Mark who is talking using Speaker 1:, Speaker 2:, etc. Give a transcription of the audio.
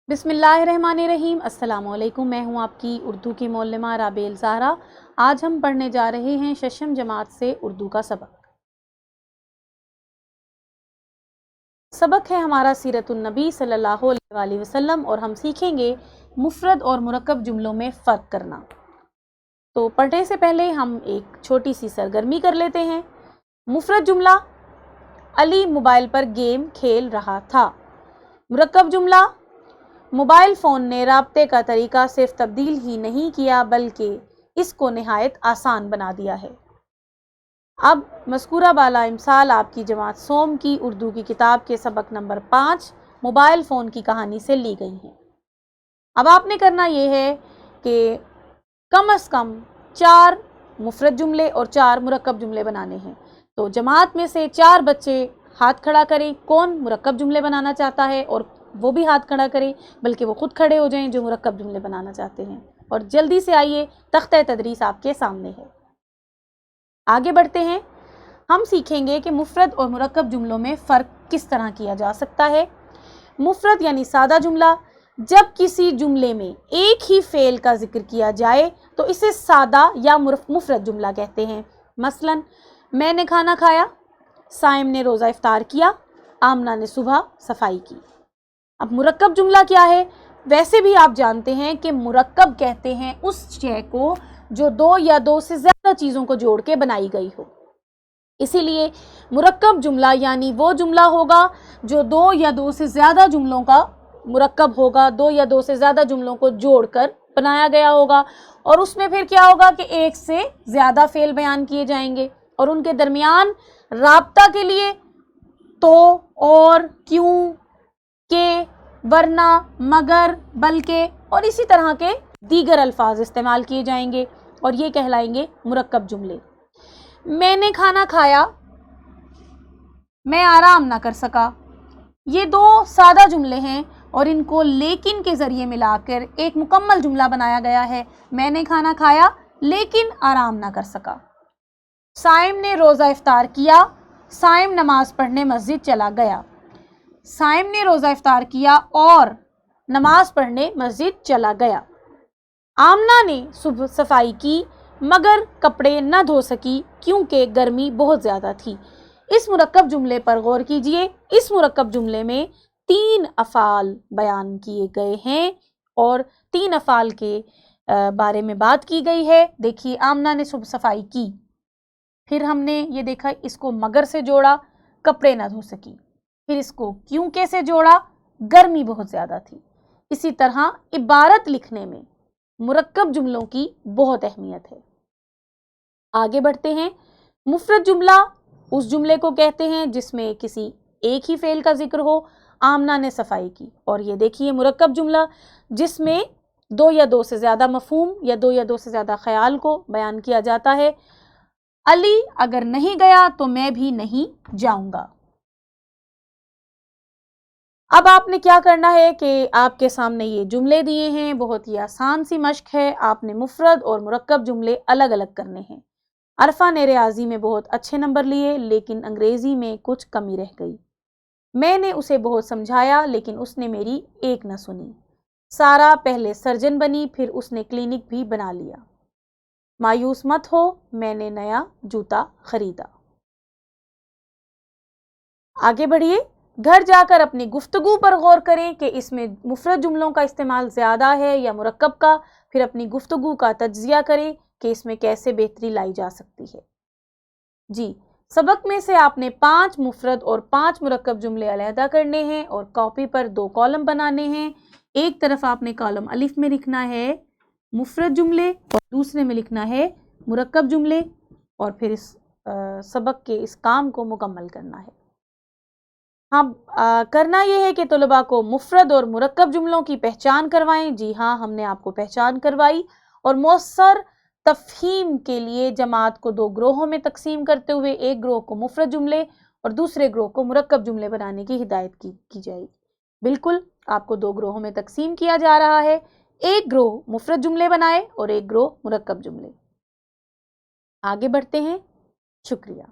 Speaker 1: बिस्मिल्लाहिर्रहमानिर्रहीम। अस्सलामुअलैकुम। मैं हूँ आपकी उर्दू की मौल्लिमा राबेल ज़हरा। आज हम पढ़ने जा रहे हैं शशम जमात से उर्दू का सबक है हमारा सीरतुन नबी सल्लल्लाहु अलैहि वसल्लम और हम सीखेंगे मुफ़रद और मुरक्कब जुमलों में फ़र्क करना। तो पढ़ने से पहले हम एक छोटी सी सरगर्मी कर लेते हैं। मुफ़रद जुमला, अली मोबाइल पर गेम खेल रहा था। मुरक्कब जुमला, मोबाइल फ़ोन ने राब्ते का तरीका सिर्फ तब्दील ही नहीं किया बल्कि इसको नहायत आसान बना दिया है। अब मज़कूरा बाला इमसाल आपकी जमात सोम की उर्दू की किताब के सबक नंबर 5 मोबाइल फ़ोन की कहानी से ली गई हैं। अब आपने करना ये है कि कम से कम 4 मुफ़रद जुमले और 4 मुरक्कब जुमले बनाने हैं। तो जमात में से 4 बच्चे हाथ खड़ा करें कौन मुरक्कब जुमले बनाना चाहता है, और वो भी हाथ खड़ा करें, बल्कि वो खुद खड़े हो जाएं जो मुरक्कब जुमले बनाना चाहते हैं। और जल्दी से आइए, तख्ते तदरीस आपके सामने है। आगे बढ़ते हैं। हम सीखेंगे कि मुफ़रद और मुरक्कब जुमलों में फ़र्क किस तरह किया जा सकता है। मुफ़रद यानी सादा जुमला, जब किसी जुमले में एक ही फ़ेल का जिक्र किया जाए तो इसे सादा या मुफ़रद जुमला कहते हैं। मसलन, मैंने खाना खाया, साइम ने रोज़ा इफ्तार किया, आमना ने सुबह सफाई की। अब मुरक्कब जुमला क्या है? वैसे भी आप जानते हैं कि मुरक्कब कहते हैं उस शय को जो 2 या 2 से ज़्यादा चीज़ों को जोड़ के बनाई गई हो। इसीलिए मुरक्कब जुमला यानी वो जुमला होगा जो 2 या 2 से ज़्यादा जुमलों का मुरक्कब होगा, 2 या 2 से ज़्यादा जुमलों को जोड़कर बनाया गया होगा। और उसमें फिर क्या होगा कि एक से ज़्यादा फ़ेल बयान किए जाएंगे और उनके दरमियान राब्ता के लिए तो, और, क्यों, के, वरना, मगर, बल्कि और इसी तरह के दीगर अल्फाज इस्तेमाल किए जाएंगे और ये कहलाएंगे मुरक्कब जुमले। मैंने खाना खाया, मैं आराम ना कर सका, ये 2 सादा जुमले हैं और इनको लेकिन के ज़रिए मिलाकर एक मुकम्मल जुमला बनाया गया है। मैंने खाना खाया लेकिन आराम ना कर सका। साइम ने रोज़ा इफ्तार किया, साइम नमाज पढ़ने मस्जिद चला गया। साइम ने रोज़ा इफ्तार किया और नमाज पढ़ने मस्जिद चला गया। आमना ने सुबह सफाई की मगर कपड़े न धो सकी क्योंकि गर्मी बहुत ज़्यादा थी। इस मुरक्कब जुमले पर गौर कीजिए। इस मुरक्कब जुमले में 3 अफ़ाल बयान किए गए हैं और 3 अफ़ाल के बारे में बात की गई है। देखिए, आमना ने सुबह सफाई की, फिर हमने ये देखा इसको मगर से जोड़ा, कपड़े न धो सकी, फिर इसको क्यों कैसे जोड़ा, गर्मी बहुत ज़्यादा थी। इसी तरह इबारत लिखने में मुरक्कब जुमलों की बहुत अहमियत है। आगे बढ़ते हैं। मुफ़रद जुमला उस जुमले को कहते हैं जिसमें किसी एक ही फ़ेल का जिक्र हो। आमना ने सफाई की। और ये देखिए मुरक्कब जुमला जिसमें 2 या 2 से ज़्यादा मफ़हूम या 2 या 2 से ज़्यादा ख़याल को बयान किया जाता है। अली अगर नहीं गया तो मैं भी नहीं जाऊंगा। अब आपने क्या करना है कि आपके सामने ये जुमले दिए हैं, बहुत ही आसान सी मश्क है। आपने मुफ़रद और मुरक्कब जुमले अलग अलग करने हैं। अरफा ने रियाजी में बहुत अच्छे नंबर लिए लेकिन अंग्रेज़ी में कुछ कमी रह गई। मैंने उसे बहुत समझाया लेकिन उसने मेरी एक न सुनी। सारा पहले सर्जन बनी फिर उसने क्लिनिक भी बना लिया। मायूस मत हो, मैंने नया जूता खरीदा। आगे बढ़िए। घर जाकर अपनी गुफ्तगू पर गौर करें कि इसमें मुफ़रद जुमलों का इस्तेमाल ज़्यादा है या मुरक्कब का। फिर अपनी गुफ्तगू का तज्ज़िया करें कि इसमें कैसे बेहतरी लाई जा सकती है। जी, सबक में से आपने 5 मुफ़रद और 5 मुरक्कब जुमले अलहदा करने हैं और कॉपी पर 2 कॉलम बनाने हैं। एक तरफ आपने कॉलम अलिफ में लिखना है मुफ़रद जुमले और दूसरे में लिखना है मुरक्कब जुमले, और फिर इस सबक के इस काम को मुकम्मल करना है। हाँ, करना ये है कि तलबा को मुफ़रद और मुरक्कब जुमलों की पहचान करवाएं। जी हाँ, हमने आपको पहचान करवाई और मौसर तफ़हीम के लिए जमात को 2 ग्रोहों में तकसीम करते हुए एक ग्रोह को मुफ़रद जुमले और दूसरे ग्रोह को मुरक्कब जुमले बनाने की हिदायत की जाएगी। बिल्कुल, आपको 2 ग्रोहों में तकसीम किया जा रहा है। एक ग्रोह मुफ़रद जुमले बनाए और एक ग्रोह मुरक्कब जुमले। आगे बढ़ते हैं। शुक्रिया।